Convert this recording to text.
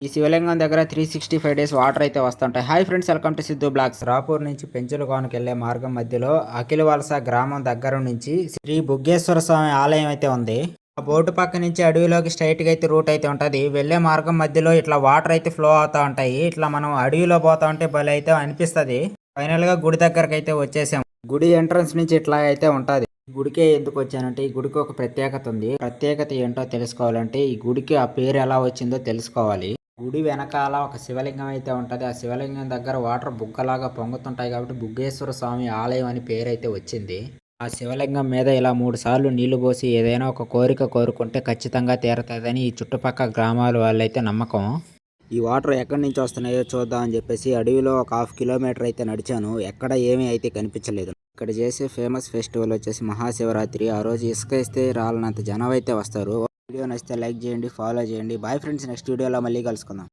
ఈ శివలింగం దగ్గర 365 డేస్ వాటర్ అయితే వస్తుంటాయి. Hi friends, welcome to Siddhu blogs. Rapur నుంచి పెంచులకోనకి వెళ్లే మార్గం మధ్యలో అఖిల వలస గ్రామం దగ్గర నుంచి శ్రీ బుగ్గేశ్వర స్వామి ఆలయం అయితే ఉంది. ఆ బోర్డు పక్క నుంచి అడవిలోకి స్ట్రైట్ గా అయితే రూట్ అయితే ఉంటది. వెళ్లే మార్గం మధ్యలో ఇట్లా వాటర్ అయితే ఫ్లో అవుతా ఉంటాయి. ఇట్లా మనం అడవిలో పోతా ఉంటే భలే అయితే అనిపిస్తది. ఫైనల్ గా గుడి దగ్గరకు అయితే వచ్చేసాం. గుడి ఎంట్రన్స్ నుంచి ఇట్లా అయితే ఉంటది. గుడికే ఎందుకు వచ్చానంటే, ఈ గుడికి ఒక ప్రత్యేకత ఉంది. ప్రత్యేకత ఏంటో తెలుసుకోవాలంటే ఈ గుడికి ఆ పేరు ఎలా వచ్చిందో తెలుసుకోవాలి. గుడి వెనకాల ఒక శివలింగం అయితే ఉంటది. ఆ శివలింగం దగ్గర వాటర్ బుగ్గలాగా పొంగుతుంటాయి కాబట్టి బుగ్గేశ్వర స్వామి ఆలయం అని పేరు అయితే వచ్చింది. ఆ శివలింగం మీద ఇలా 3 సార్లు నీళ్లు పోసి ఏదైనా ఒక కోరిక కోరుకుంటే ఖచ్చితంగా తీరతదని ఈ చుట్టుపక్కల గ్రామాల వాళ్ళైతే నమ్మకం. ఈ వాటర్ ఎక్కడి నుంచి వస్తున్నాయో చూద్దాం అని చెప్పేసి అడవిలో ఒక 1/2 కిలోమీటర్ అయితే నడిచాను. ఎక్కడ ఏమీ అయితే కనిపించలేదు. ఇక్కడ చేసే ఫేమస్ ఫెస్టివల్ వచ్చేసి మహాశివరాత్రి. ఆ రోజు ఇసుక ఇస్తే రాలనంత జనం అయితే వస్తారు. వీడియో నచ్చితే లైక్ చేయండి, ఫాలో చేయండి. బాయ్ ఫ్రెండ్స్, నెక్స్ట్ వీడియోలో మళ్ళీ కలుసుకుందాం.